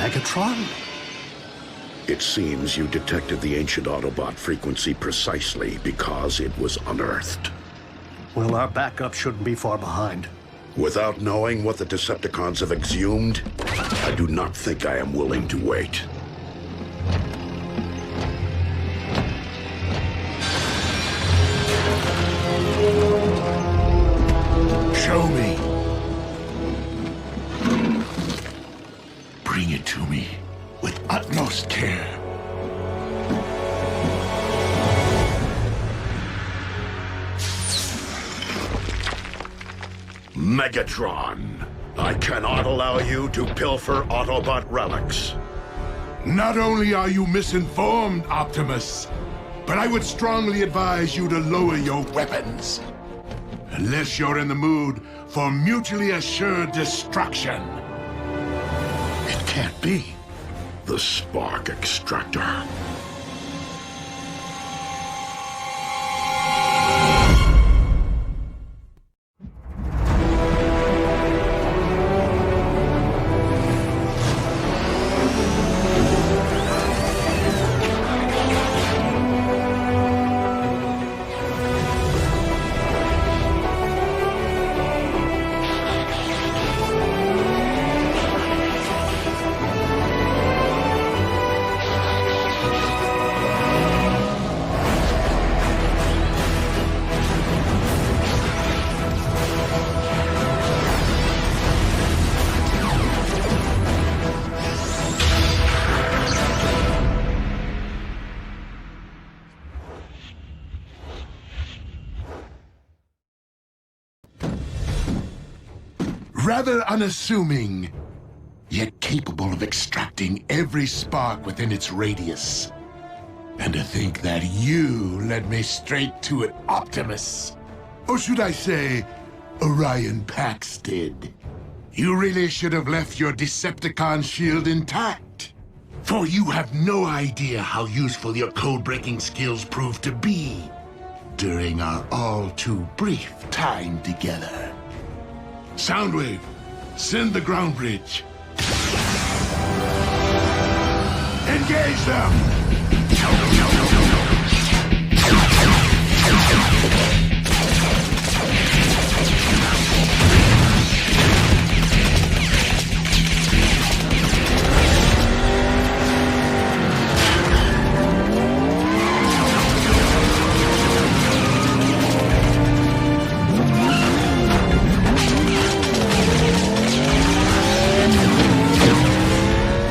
Megatron? It seems you detected the ancient Autobot frequency precisely because it was unearthed. Well, our backup shouldn't be far behind. Without knowing what the Decepticons have exhumed, I do not think I am willing to wait. Show me. Bring it to me with utmost care. Megatron, I cannot allow you to pilfer Autobot relics. Not only are you misinformed, Optimus, but I would strongly advise you to lower your weapons. Unless you're in the mood for mutually assured destruction. It can't be. The spark extractor. Rather unassuming, yet capable of extracting every spark within its radius. And to think that you led me straight to it, Optimus. Or should I say, Orion Pax did. You really should have left your Decepticon shield intact. For you have no idea how useful your code-breaking skills proved to be during our all-too brief time together. Soundwave, send the ground bridge. Engage them!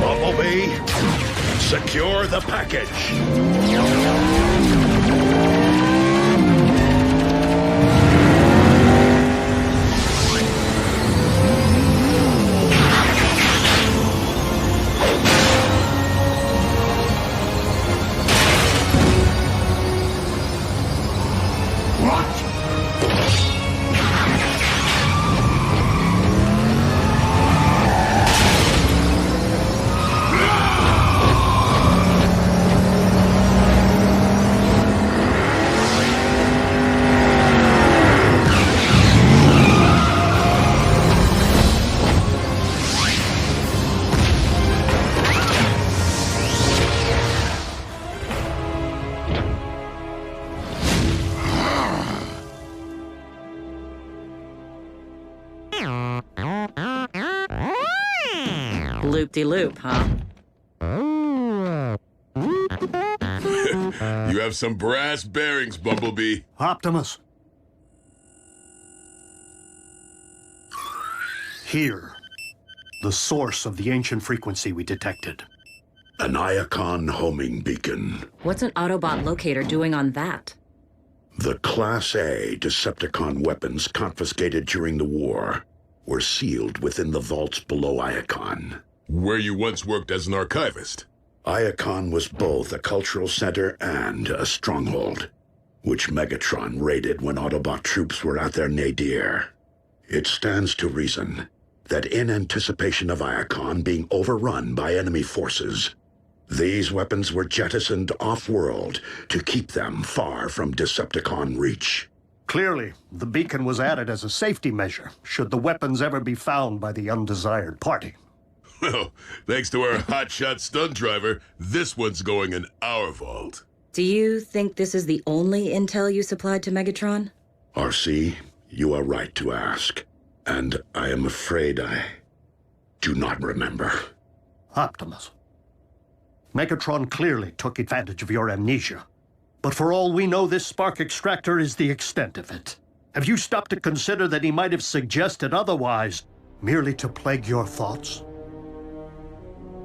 Bumblebee, secure the package. Loop-de-loop, huh? You have some brass bearings, Bumblebee. Optimus. Here, the source of the ancient frequency we detected. An Iacon homing beacon. What's an Autobot locator doing on that? The Class A Decepticon weapons confiscated during the war were sealed within the vaults below Iacon. Where you once worked as an archivist. Iacon was both a cultural center and a stronghold, which Megatron raided when Autobot troops were at their nadir. It stands to reason that in anticipation of Iacon being overrun by enemy forces, these weapons were jettisoned off-world to keep them far from Decepticon reach. Clearly, the beacon was added as a safety measure, should the weapons ever be found by the undesired party. Well, thanks to our hotshot stunt driver, this one's going in our vault. Do you think this is the only intel you supplied to Megatron? RC, you are right to ask. And I am afraid I do not remember. Optimus. Megatron clearly took advantage of your amnesia. But for all we know, this spark extractor is the extent of it. Have you stopped to consider that he might have suggested otherwise, merely to plague your thoughts?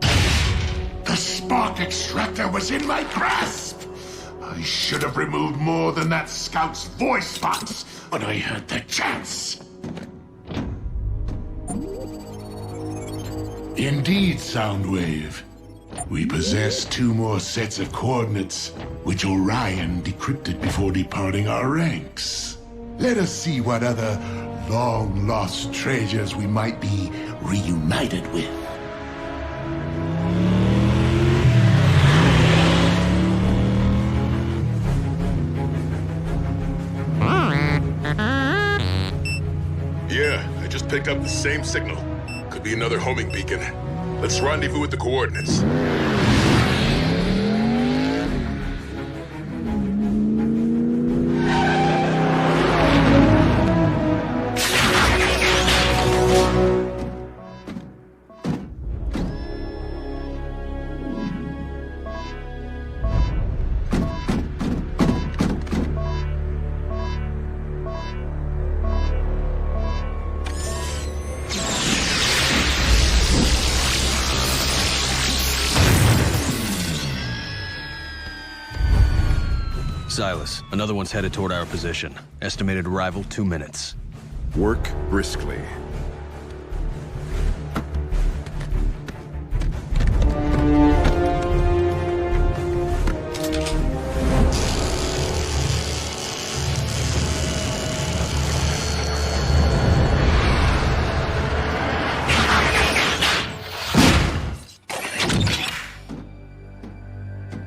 The spark extractor was in my grasp! I should have removed more than that scout's voice box when I had the chance. Indeed, Soundwave. We possess 2 more sets of coordinates, which Orion decrypted before departing our ranks. Let us see what other long-lost treasures we might be reunited with. Yeah, I just picked up the same signal. Could be another homing beacon. Let's rendezvous with the coordinates. Silas, another one's headed toward our position. Estimated arrival 2 minutes. Work briskly.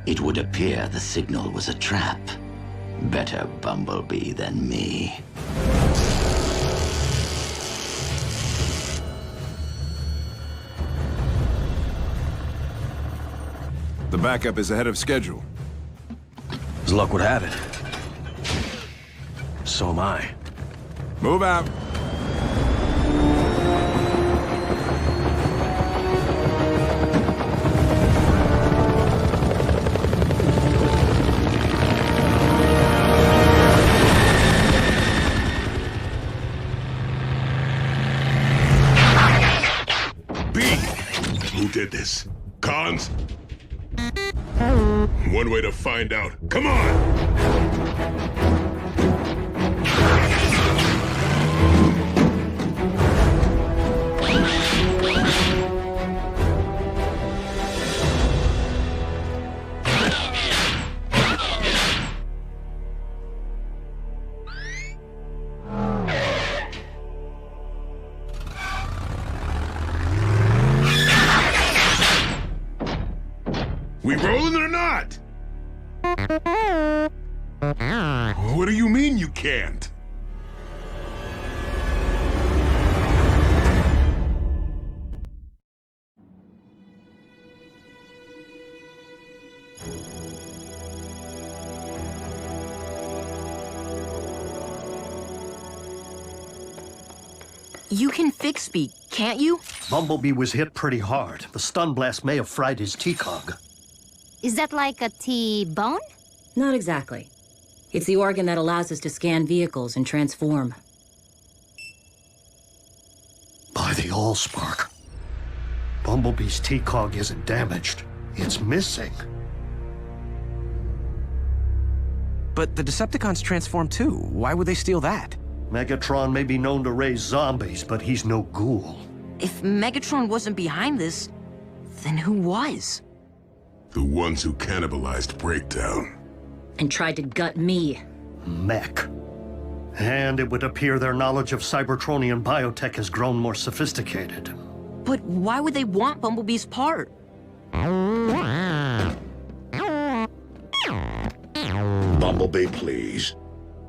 It would appear the signal was a trap. Better Bumblebee than me. The backup is ahead of schedule. As luck would have it. So am I. Move out. Who did this? Cons? One way to find out. Come on! We rolling or not? What do you mean you can't? You can fix me, can't you? Bumblebee was hit pretty hard. The stun blast may have fried his t-cog. Is that like a T-bone? Not exactly. It's the organ that allows us to scan vehicles and transform. By the Allspark. Bumblebee's t-cog isn't damaged. It's missing. But the Decepticons transform too. Why would they steal that? Megatron may be known to raise zombies, but he's no ghoul. If Megatron wasn't behind this, then who was? The ones who cannibalized Breakdown. And tried to gut me. Mech. And it would appear their knowledge of Cybertronian biotech has grown more sophisticated. But why would they want Bumblebee's part? Bumblebee, please.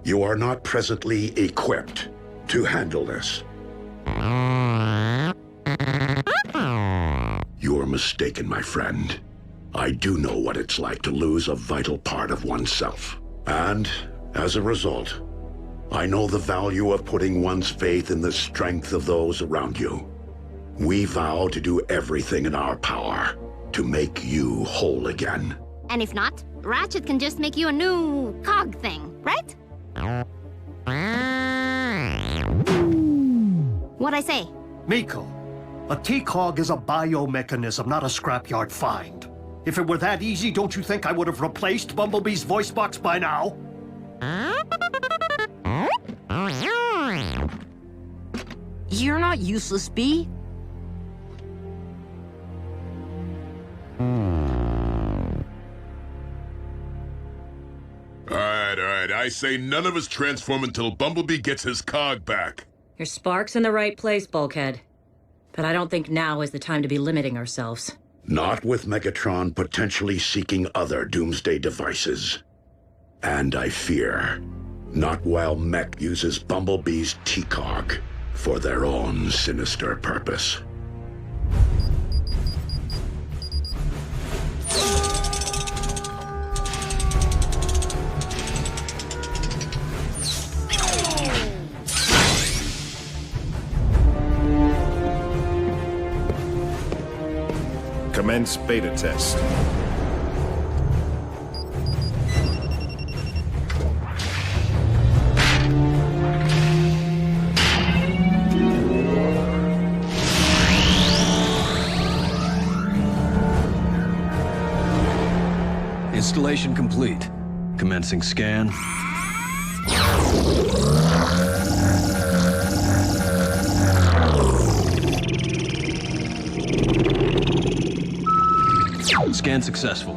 You are not presently equipped to handle this. mistaken, my friend. I do know what it's like to lose a vital part of oneself. And, as a result, I know the value of putting one's faith in the strength of those around you. We vow to do everything in our power to make you whole again. And if not, Ratchet can just make you a new cog thing, right? What'd I say? Miko, a t-cog is a biomechanism, not a scrapyard find. If it were that easy, don't you think I would have replaced Bumblebee's voice box by now? You're not useless, Bee. All right. I say none of us transform until Bumblebee gets his cog back. Your spark's in the right place, Bulkhead. But I don't think now is the time to be limiting ourselves. Not with Megatron potentially seeking other doomsday devices. And I fear, not while Mech uses Bumblebee's t-cog for their own sinister purpose. Commence beta test. Installation complete. Commencing scan. Scan successful.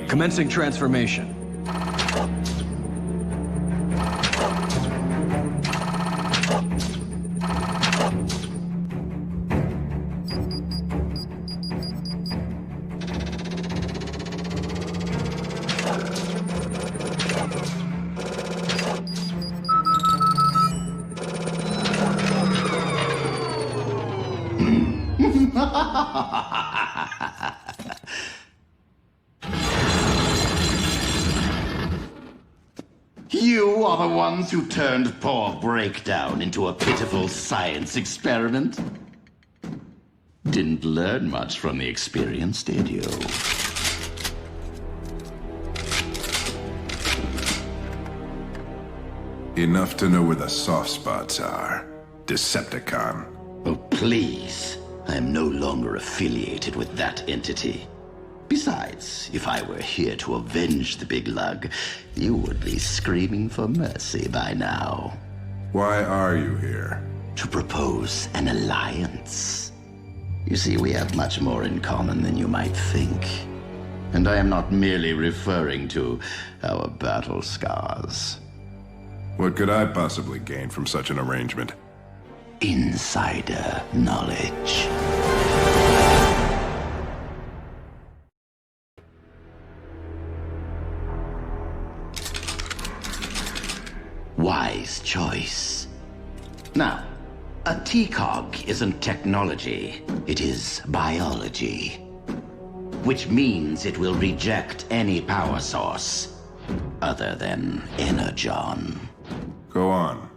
Commencing transformation. You are the ones who turned poor Breakdown into a pitiful science experiment? Didn't learn much from the experience, did you? Enough to know where the soft spots are. Decepticon. Oh, please. I am no longer affiliated with that entity. Besides, if I were here to avenge the big lug, you would be screaming for mercy by now. Why are you here? To propose an alliance. You see, we have much more in common than you might think. And I am not merely referring to our battle scars. What could I possibly gain from such an arrangement? Insider knowledge. Wise choice. Now, a t-cog isn't technology, it is biology. Which means it will reject any power source other than Energon. Go on.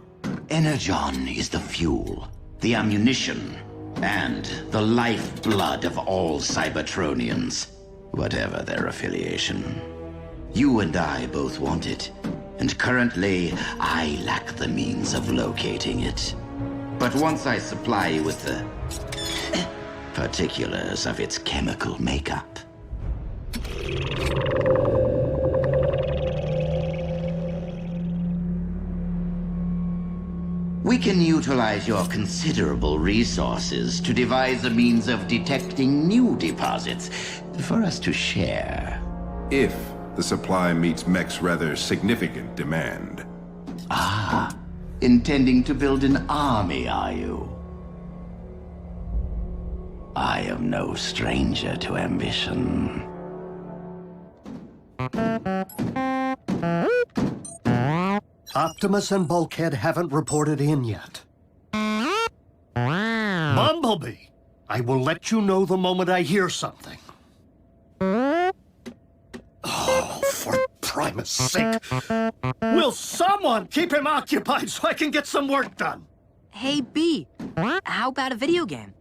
Energon is the fuel, the ammunition, and the lifeblood of all Cybertronians, whatever their affiliation. You and I both want it, and currently I lack the means of locating it. But once I supply you with the particulars of its chemical makeup, we can utilize your considerable resources to devise a means of detecting new deposits for us to share. If the supply meets Mech's rather significant demand. Ah, intending to build an army, are you? I am no stranger to ambition. Optimus and Bulkhead haven't reported in yet. Bumblebee! I will let you know the moment I hear something. Oh, for Primus' sake. Will someone keep him occupied so I can get some work done? Hey, B, how about a video game?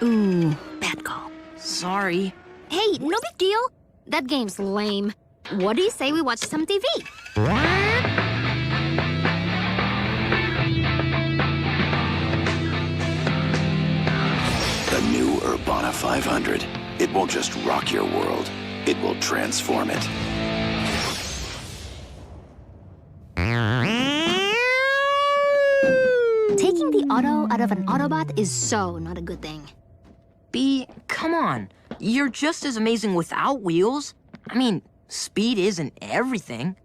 Ooh, bad call. Sorry. Hey, no big deal. That game's lame. What do you say we watch some TV? The new Urbana 500. It won't just rock your world, it will transform it. Taking the auto out of an Autobot is so not a good thing. B, come on. You're just as amazing without wheels. I mean, speed isn't everything.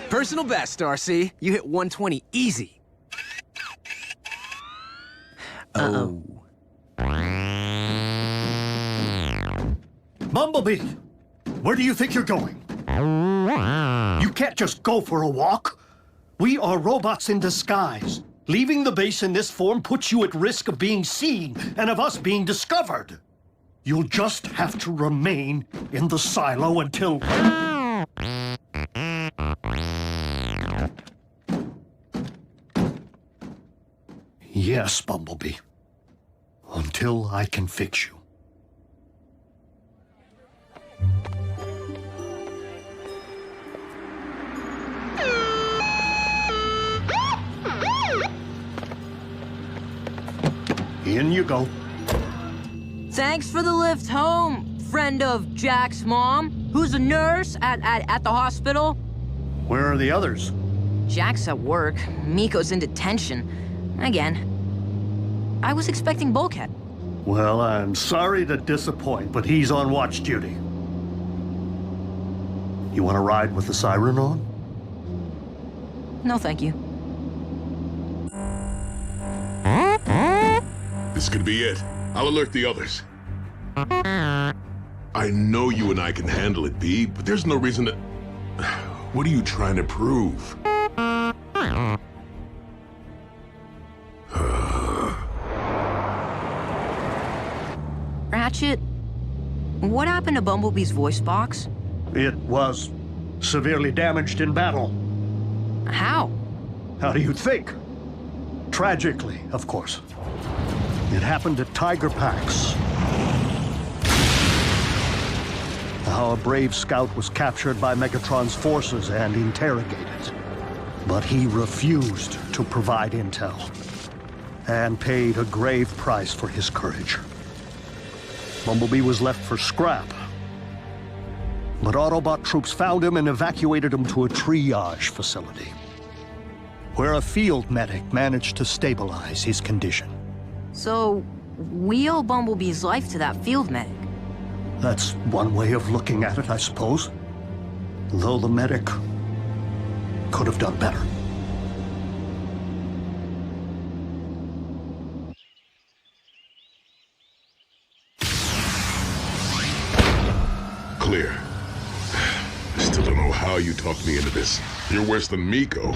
Personal best, RC. You hit 120 easy. Uh-oh. Bumblebee, where do you think you're going? You can't just go for a walk. We are robots in disguise. Leaving the base in this form puts you at risk of being seen and of us being discovered. You'll just have to remain in the silo until... Yes, Bumblebee. Until I can fix you. In you go. Thanks for the lift home, friend of Jack's mom, who's a nurse at the hospital. Where are the others? Jack's at work. Miko's in detention. Again. I was expecting Bulkhead. Well, I'm sorry to disappoint, but he's on watch duty. You want to ride with the siren on? No, thank you. This could be it. I'll alert the others. I know you and I can handle it, B, but there's no reason to... What are you trying to prove? Ratchet, what happened to Bumblebee's voice box? It was severely damaged in battle. How? How do you think? Tragically, of course. It happened at Tiger Pax. Our brave scout was captured by Megatron's forces and interrogated. But he refused to provide intel and paid a grave price for his courage. Bumblebee was left for scrap. But Autobot troops found him and evacuated him to a triage facility, where a field medic managed to stabilize his condition. So, we owe Bumblebee's life to that field medic. That's one way of looking at it, I suppose. Though the medic could have done better. Clear. I still don't know how you talked me into this. You're worse than Miko.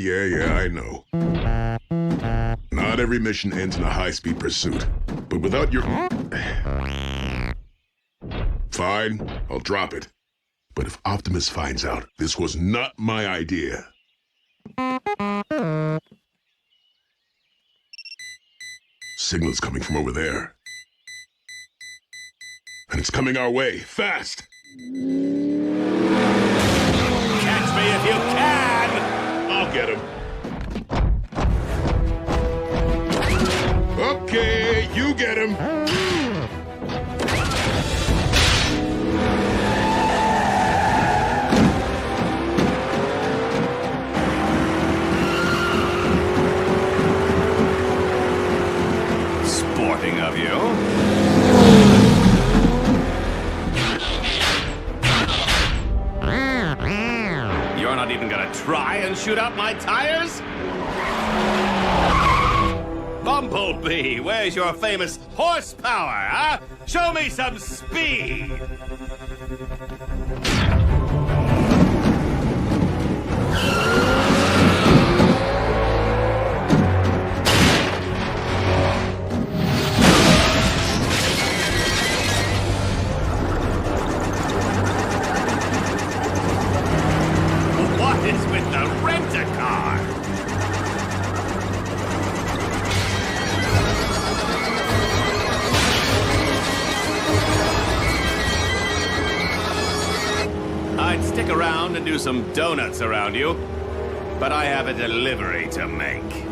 Yeah, I know. Not every mission ends in a high-speed pursuit. But without your... Fine, I'll drop it. But if Optimus finds out this was not my idea... Signal's coming from over there. And it's coming our way, fast! Catch me if you can! I'll get him. Okay, you get him. Sporting of you. not even gonna try and shoot out my tires? Bumblebee, where's your famous horsepower, huh? Show me some speed! What is with the rent-a-car? I'd stick around and do some donuts around you, but I have a delivery to make.